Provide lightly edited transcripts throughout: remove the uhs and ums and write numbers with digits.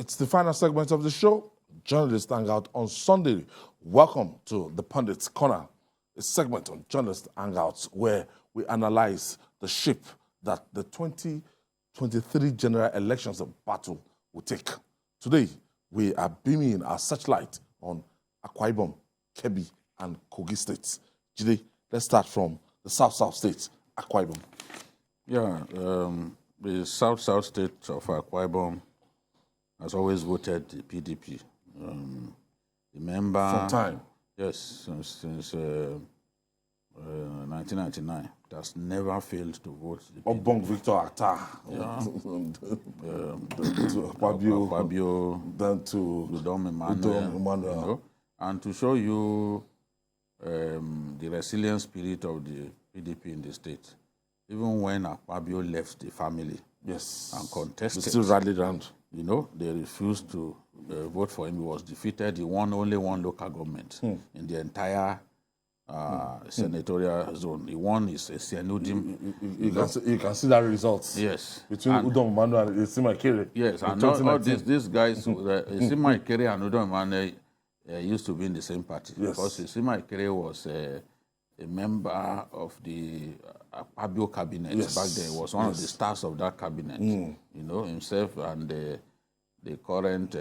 It's the final segment of the show. Journalists Hangout on Sunday. Welcome to the Pundits Corner, a segment on Journalist Hangouts where we analyze the shape that the 2023 general elections of battle will take. Today, we are beaming our searchlight on Akwa Ibom, Kebbi, and Kogi States. Jide, let's start from the South States, Akwa Ibom. Yeah, the South state of Akwa Ibom has always voted the PDP. Remember? From time. Yes, since 1999. It has never failed to vote the PDP. Obong Victor Atta. Yeah. To Fabio, then to Udom Emmanuel. You know? And to show you the resilient spirit of the PDP in the state, even when Fabio left the family and contested, they still rallied around. You know, they refused to vote for him. He was defeated. He won only one local government in the entire senatorial zone. He won his Sianudim. You can see that result. Yes. Between Udom Emmanuel and Isima Ikere. Yes, and all these guys, Isima Ikere and Udom Emmanuel used to be in the same party. Yes. Because Isima Ikere was a member of the Fabio cabinet back then. He was one of the stars of that cabinet. You know, himself and the current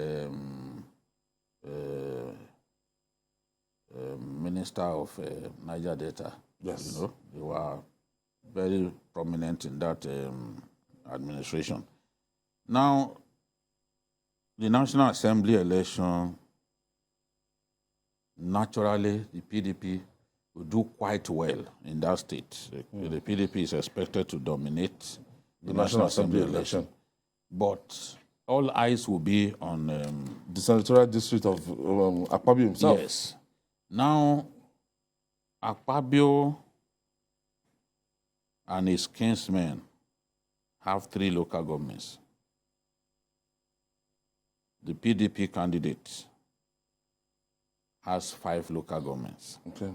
Minister of Niger Delta. Yes. You know, they were very prominent in that administration. Now, the National Assembly election, naturally, the PDP will do quite well in that state. The PDP is expected to dominate the National Assembly election. But all eyes will be on the senatorial district of Akpabio himself. Yes. Now, Akpabio and his kinsmen have 3 local governments. The PDP candidate has 5 local governments. Okay.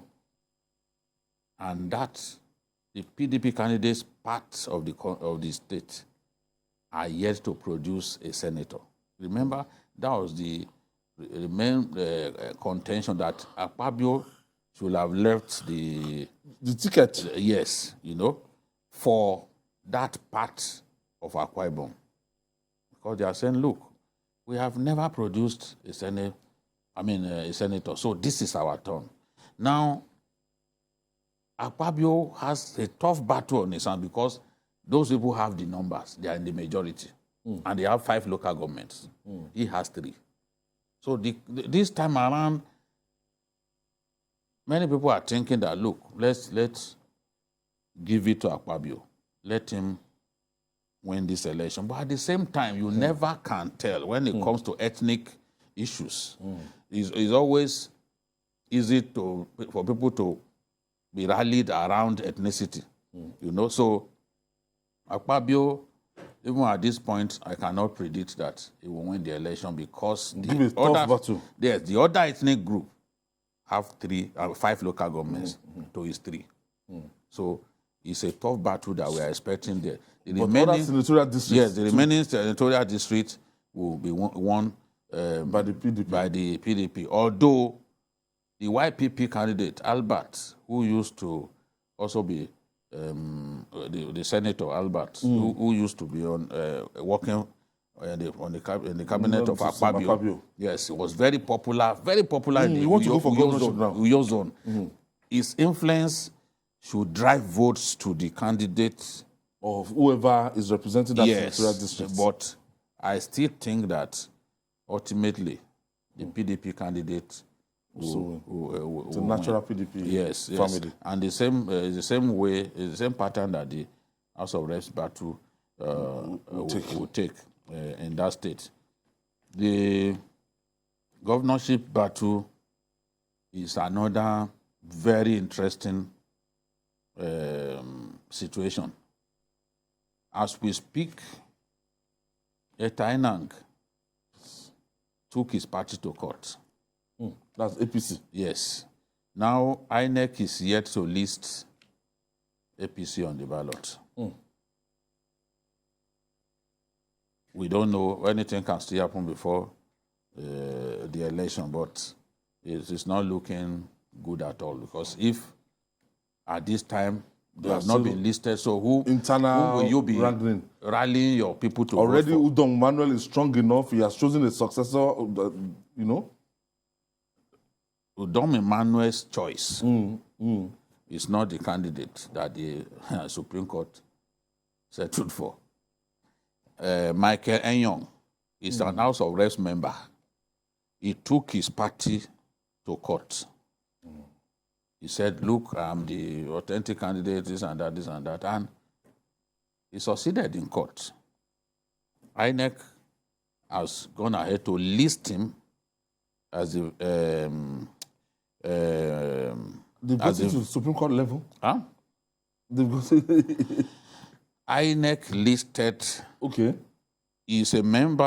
And that the PDP candidates parts of the state are yet to produce a senator. Remember, that was the main contention that Akpabio should have left the ticket. Yes, you know, for that part of Akwa Ibom. Because they are saying, look, we have never produced a senator, so this is our turn. Now, Akpabio has a tough battle on his hand because those people have the numbers. They are in the majority. And they have 5 local governments. He has 3. So this time around, many people are thinking that, look, let's give it to Akpabio. Let him win this election. But at the same time, you never can tell when it comes to ethnic issues. It's always easy for people to be rallied around ethnicity, you know. So Akpabio, even at this point, I cannot predict that he will win the election because the other ethnic group have 5 local governments to his 3. So it's a tough battle that we are expecting there. The remaining senatorial district will be won by the PDP. Although the YPP candidate, Albert, who used to also be the senator, Albert, who used to be working in the cabinet of Akpabio. Yes, he was very popular in the Uyo zone. His influence should drive votes to the candidate of whoever is representing that senatorial district. But I still think that ultimately the PDP candidate the natural PDP family. And the same pattern that the House of Reps battle will take in that state. The governorship battle is another very interesting situation. As we speak, Etainang took his party to court. That's APC. Yes. Now, INEC is yet to list APC on the ballot. we don't know. Anything can still happen before the election, but it's not looking good at all, because if at this time they have not been listed, so who will you be rallying your people to already vote for? Udom Manuel is strong enough. He has chosen a successor, you know. Udom Emmanuel's choice is not the candidate that the Supreme Court settled for. Michael Enyong is an House of Reps member. He took his party to court. He said, look, I'm the authentic candidate, this and that, and he succeeded in court. INEC has gone ahead to list him as the They've got it to the Supreme Court level? Huh? They've got INEC listed... Okay. He's a member...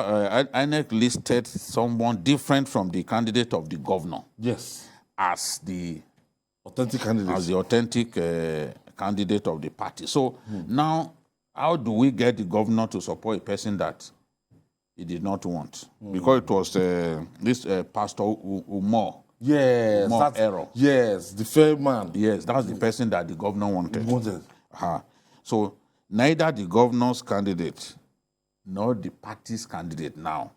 INEC listed someone different from the candidate of the governor. Yes. As the... authentic candidate. As the authentic candidate of the party. So now, how do we get the governor to support a person that he did not want? Because it was this Pastor Umar. Yes, Umar Error. Yes, the fair man. Yes, that's the person that the governor wanted. So neither the governor's candidate nor the party's candidate now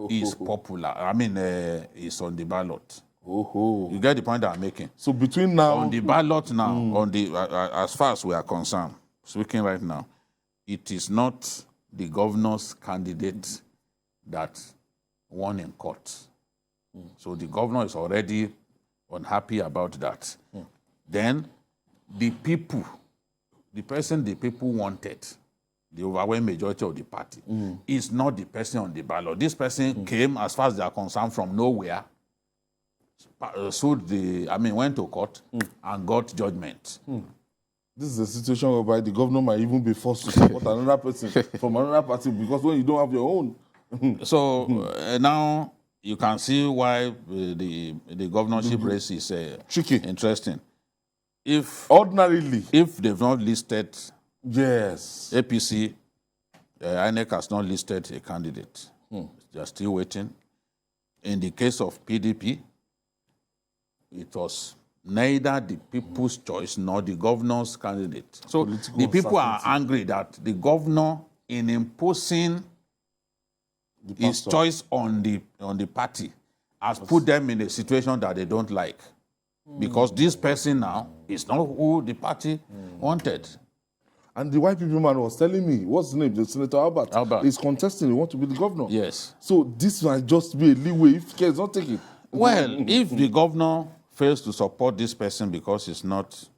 is popular. I mean, is on the ballot. You get the point that I'm making. So between now... On the ballot now, on the as far as we are concerned, speaking right now, it is not the governor's candidate that won in court. So the governor is already unhappy about that. Then the people, the person the people wanted, the overwhelming majority of the party, is not the person on the ballot. This person came, as far as they are concerned, from nowhere, went to court and got judgment. This is a situation whereby the governor might even be forced to support another person from another party, because when you don't have your own. So now you can see why the governorship race is tricky, interesting. If ordinarily, if they've not listed, yes, APC, INEC has not listed a candidate. They are still waiting. In the case of PDP, it was neither the people's choice nor the governor's candidate. So the people are angry that the governor, in imposing his choice on the party, has put them in a situation that they don't like. Because this person now is not who the party wanted. And the white people man was telling me, what's his name? The Senator Albert. He's contesting, he wants to be the governor. Yes. So this might just be a leeway if he not take it. Well, if the governor fails to support this person because it's not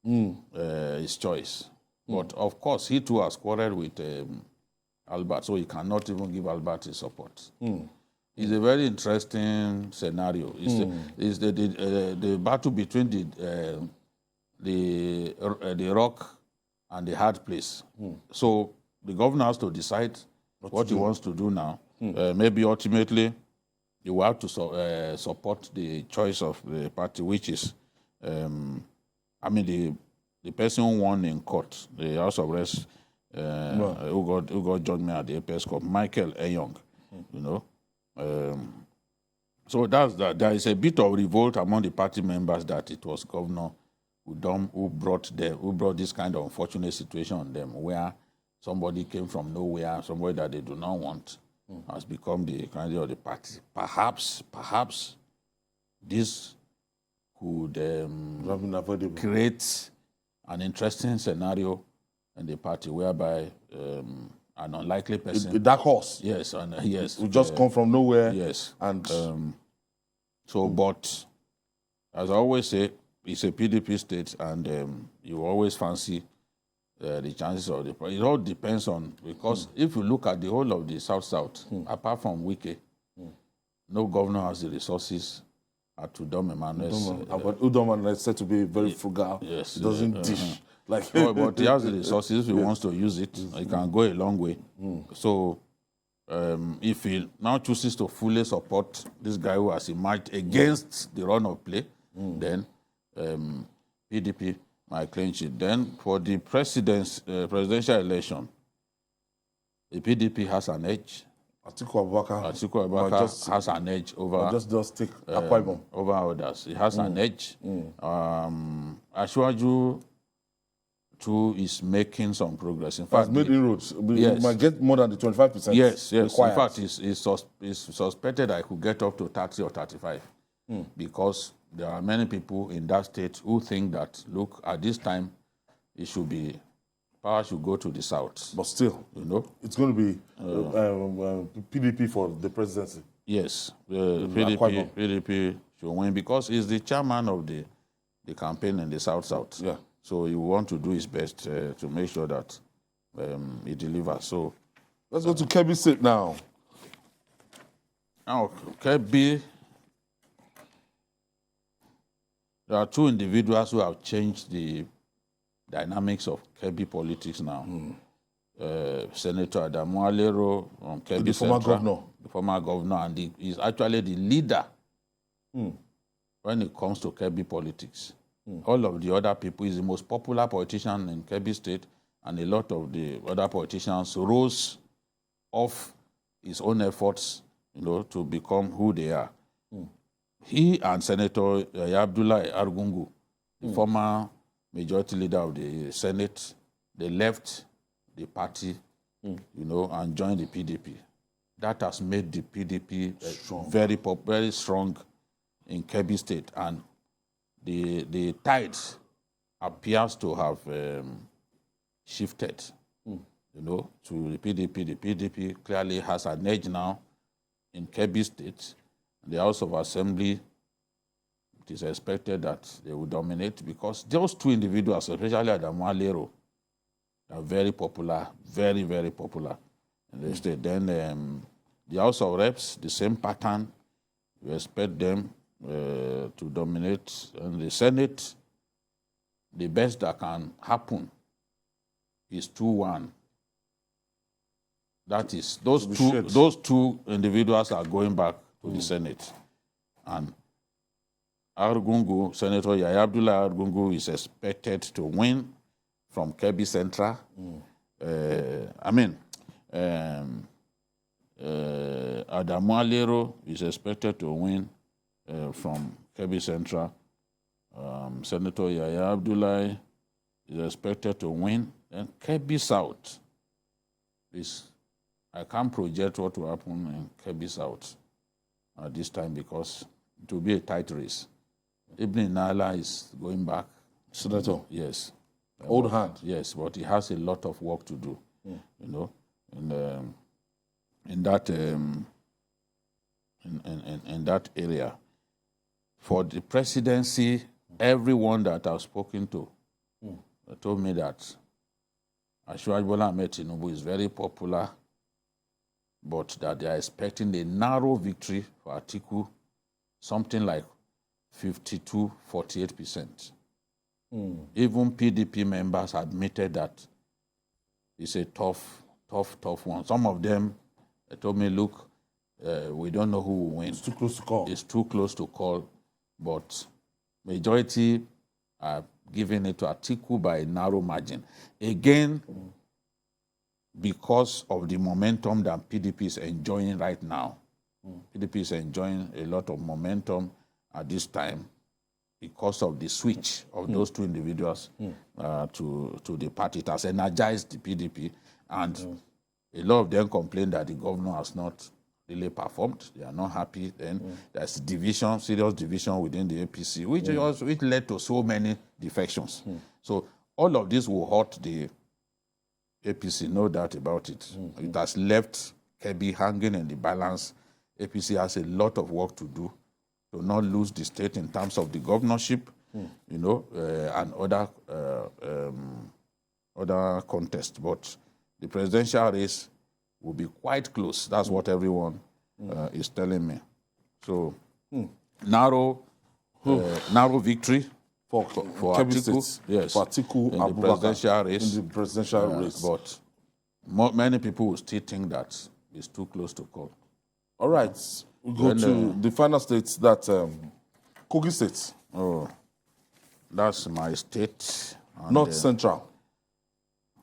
his choice. But of course, he too has quarreled with Albert, so he cannot even give Albert his support. It's a very interesting scenario. It's the battle between the rock and the hard place. So the governor has to decide what he wants to do now. Maybe ultimately he will have to support the choice of the party, which is, the person who won in court, the House of Reps, who got judgment at the Apex Court, Michael Enyong, you know. So that's that. There is a bit of revolt among the party members that it was Governor Udom who brought this kind of unfortunate situation on them, where somebody came from nowhere, somebody that they do not want, has become the candidate of the party. Perhaps this could create an interesting scenario in the party whereby an unlikely person, a dark horse, yes, and yes, will just come from nowhere, yes, and but as I always say, it's a PDP state, and you always fancy the chances of the. It all depends on, because if you look at the whole of the South, apart from Wike, no governor has the resources at Udom Emmanuel. But Udom Emmanuel is said to be very frugal. Yes, he doesn't dish. But he has the resources. If he wants to use it, he can go a long way. So if he now chooses to fully support this guy who has emerged against the run of play, then PDP might clinch it. Then for the presidential election, the PDP has an edge. Atiku Abubakar has an edge over just take Akwa Ibom over others. He has an edge. Asiwaju too is making some progress. In fact, has made inroads. Yes. He might get more than the 25%. Yes. Required. In fact, it's suspected I could get up to 30 or 35 because there are many people in that state who think that, look, at this time, it should be power should go to the south. But still, it's going to be PDP for the presidency. Yes, PDP should win because he's the chairman of the campaign in the South. Yeah. So he will want to do his best to make sure that he delivers. So let's go to Kebbi State now. Now, Kebbi, there are two individuals who have changed the dynamics of Kebbi politics now. Senator Adamu Alero from Kebbi the former Central, governor. The former governor, and he's actually the leader when it comes to Kebbi politics. All of the other people, he's the most popular politician in Kebbi State, and a lot of the other politicians rose off his own efforts, to become who they are. He and Senator Abdullah Argungu, the former majority leader of the Senate, they left the party, and joined the PDP. That has made the PDP very strong in Kebbi State, and the tide appears to have shifted, to the PDP. The PDP clearly has an edge now in Kebbi State. The House of Assembly, it is expected that they will dominate because those two individuals, especially Adamu Alero, are very popular, very, very popular in the state. Then the House of Reps, the same pattern. We expect them to dominate. And the Senate, the best that can happen is 2-1. That is, those two individuals are going back to the Senate. And Senator Yahya Abdullah Argungu is expected to win from Kebbi Central. Adamu Alero is expected to win from Kebbi Central. Senator Yahya Abdullah is expected to win. And Kebbi South I can't project what will happen in Kebbi South at this time because it will be a tight race. Ibn Nala is going back. Senator? Yes. Old hand? Yes, but he has a lot of work to do, in that area. For the presidency, everyone that I've spoken to told me that Asiwaju Bola Ahmed Tinubu is very popular, but that they are expecting a narrow victory for Atiku, something like 52-48%. Even PDP members admitted that it's a tough one. Some of them told me, look, we don't know who will win. It's too close to call. It's too close to call, but majority are giving it to Atiku by a narrow margin. Again, because of the momentum that PDP is enjoying right now. PDP is enjoying a lot of momentum at this time because of the switch of those two individuals to the party. It has energized the PDP, and a lot of them complain that the governor has not really performed. They are not happy. Then there's division, serious division within the APC, which led to so many defections. So all of this will hurt the APC, no doubt about it. It has left Kebbi hanging in the balance. APC has a lot of work to do to not lose the state in terms of the governorship, and other contests. But the presidential race will be quite close. That's what everyone is telling me. So narrow victory for Atiku, yes, for Atiku in the presidential race. In the presidential race. But many people will still think that it's too close to call. All right. We go to the final states, that Kogi State. Oh, that's my state. North Central.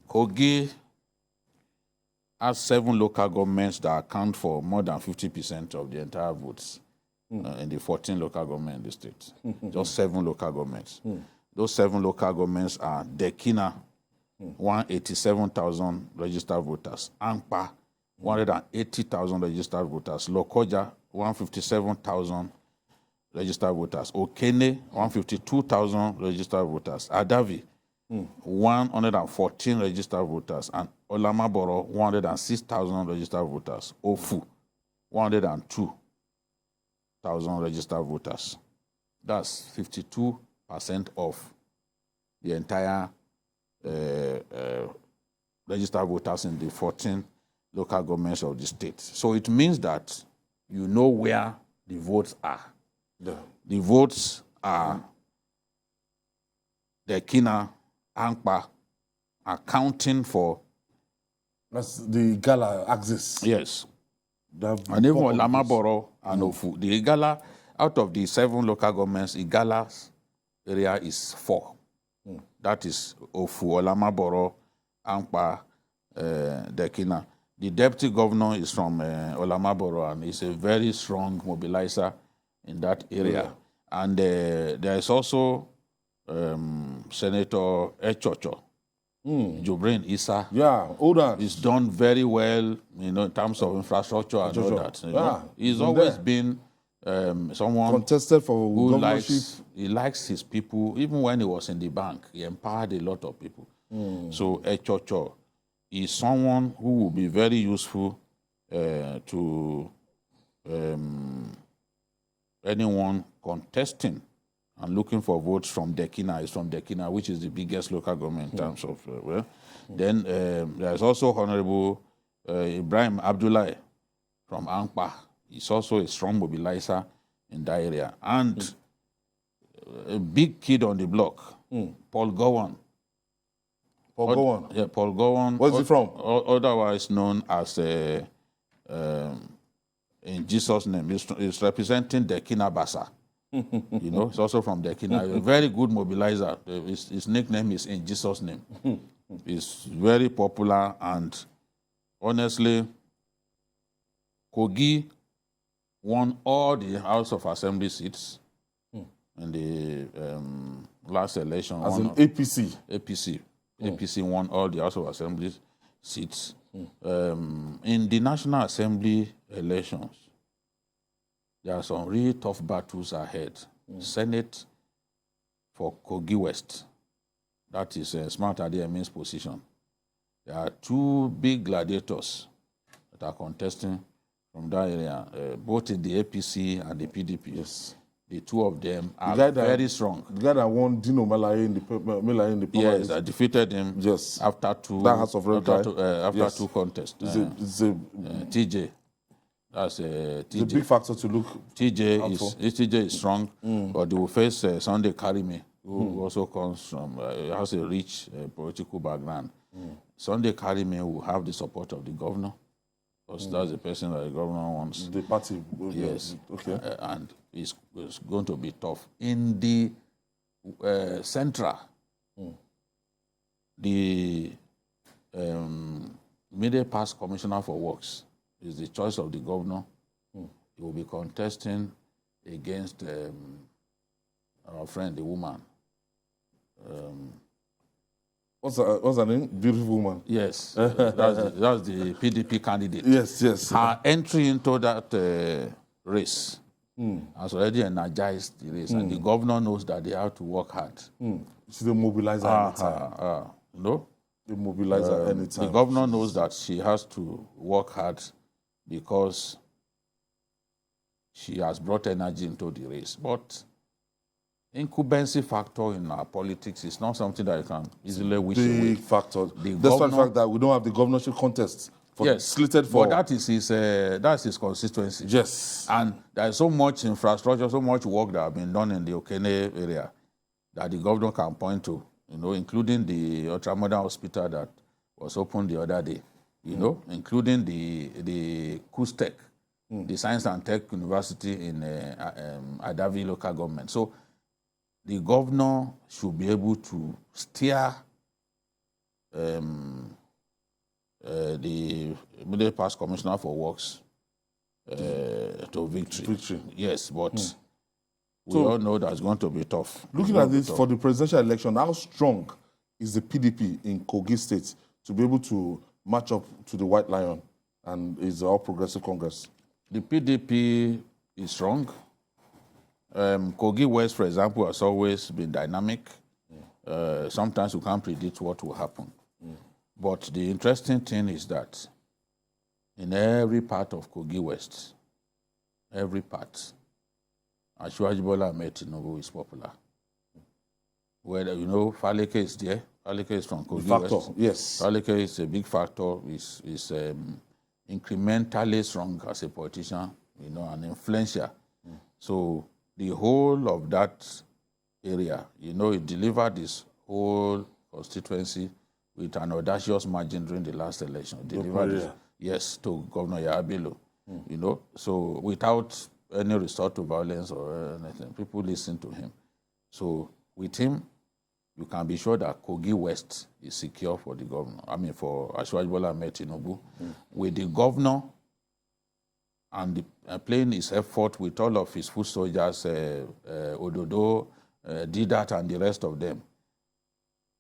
Kogi has 7 local governments that account for more than 50% of the entire votes in the 14 local governments in the state. Just 7 local governments. Those 7 local governments are Dekina, 187,000 registered voters. Ankpa, 180,000 registered voters. Lokoja, 157,000 registered voters. Okene, 152,000 registered voters. Adavi, 114 registered voters. And Olamaboro, 106,000 registered voters. Ofu, 102,000 registered voters. That's 52% of the entire registered voters in the 14 local governments of the state. So it means that you know where the votes are. Yeah. The votes are the Kina, Ankpa, accounting for. That's the Igala axis. Yes. And And even Lamaboro and Ofu. The Igala, out of the 7 local governments, Igala's area is 4. That is Ofu, Olamaboro, Ankpa, Dekina. The deputy governor is from Olamaboro and is a very strong mobilizer in that area. Yeah. And there is also Senator Echocho, Jubrin Issa. Yeah, older. He's done very well, in terms of infrastructure and all that. He's always been someone contested for who governorship. likes his people. Even when he was in the bank, he empowered a lot of people. So Echocho is someone who will be very useful to anyone contesting and looking for votes from Dekina. Is from Dekina, which is the biggest local government in terms of Then there's also Honorable Ibrahim Abdullahi from Ankpa. He's also a strong mobilizer in that area. And a big kid on the block, Paul Gowan. Paul Gowan? Yeah, Paul Gowan. Where's he from? Otherwise known as, in Jesus' name, he's representing Dekina Basa. He's also from Dekina. A very good mobilizer. His nickname is In Jesus' Name. He's very popular, and honestly, Kogi won all the House of Assembly seats in the last election. As in APC? APC won all the House of Assembly seats. In the National Assembly elections, there are some really tough battles ahead. Senate for Kogi West, that is Smart Adeyemi's position. There are 2 big gladiators that are contesting from that area, both in the APC and the PDP. Yes. The 2 of them are very strong. The guy that won Dino Malaye in the primaries. Yes, I defeated him after 2 that House of Rep, after 2 contests. TJ. That's TJ. It's a big factor to look TJ is strong, but they will face Sunday Karime, who also comes from, has a rich political background. Sunday Karime will have the support of the governor, because that's the person that the governor wants. The party. Yes. Okay. And it's going to be tough. In the Central, the immediate past commissioner for works is the choice of the governor. He will be contesting against our friend, the woman. What's her name? Beautiful woman. Yes, that's the PDP candidate. Yes. Her entry into that race has already energized the race, and the governor knows that they have to work hard. She's a mobilizer anytime. No? The mobilizer anytime. The governor knows that she has to work hard because she has brought energy into the race. But incumbency factor in our politics is not something that you can easily wish away. Big factor. Despite the fact that we don't have the governorship contest slated for. But that's his constituency. Yes. And there is so much infrastructure, so much work that has been done in the Okene area that the governor can point to, including the ultramodern hospital that was opened the other day, including the KUSTEC, the Science and Tech University in Adavi local government. So the governor should be able to steer the immediate past commissioner for works to victory. Yes, but we all know that's going to be tough. Looking at this, for the presidential election, how strong is the PDP in Kogi State to be able to match up to the White Lion and is the All Progressive Congress? The PDP is strong. Kogi West, for example, has always been dynamic. Sometimes you can't predict what will happen. But the interesting thing is that in every part of Kogi West, every part, Asiwaju Bola Ahmed Tinubu is popular. Whether, you know, Faleke is there. Faleke is from Kogi West. Yes. Faleke is a big factor. Is incrementally strong as a politician, you know, and influential. So the whole of that area, you know, it delivered this whole constituency with an audacious margin during the last election. Delivered it, yes, to Governor Yabelo, you know. So without any resort to violence or anything, people listen to him. So with him, you can be sure that Kogi West is secure for the governor. I mean, for Asiwaju Bola Ahmed Tinubu. With the governor and playing his effort with all of his foot soldiers, Ododo, Didat, and the rest of them,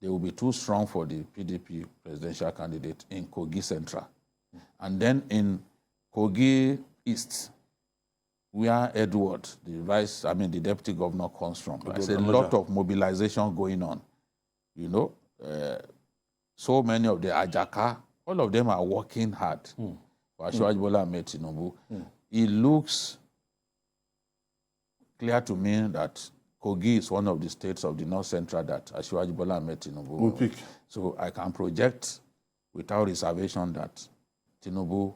they will be too strong for the PDP presidential candidate in Kogi Central. And then in Kogi East, where Edward, the deputy governor, comes from, there's a lot of mobilization going on. You know, so many of the Ajaka, all of them are working hard for Asiwaju Bola Ahmed Tinubu. It looks clear to me that Kogi is one of the states of the North Central that Asiwaju Bola Ahmed Tinubu will pick. So I can project without reservation that Tinubu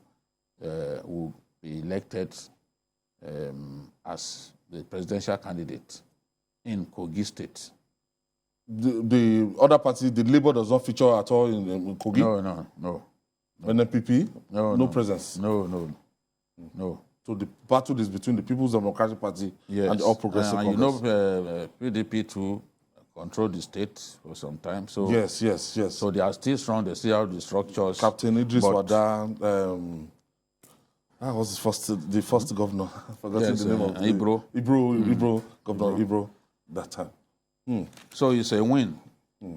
will be elected as the presidential candidate in Kogi State. The other party, the Labour does not feature at all in Kogi? No. NPP? No presence? No. So the battle is between the People's Democratic Party and the All Progressive Congress. You know, PDP too control the state for some time. So yes. So they are still strong. They still have the structures. Captain Idris Wada, that was the first governor. I forgot the name of Ibro, Governor Ibro, that time. So it's a win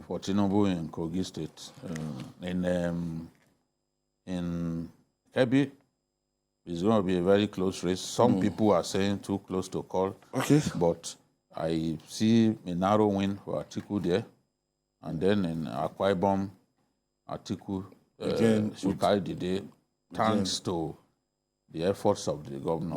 for Tinubu in Kogi State. In Kebbi, it's going to be a very close race. Some people are saying too close to call. Okay. But I see a narrow win for Atiku there. And then in Akwa Ibom, Atiku should carry the day, thanks to the efforts of the governor.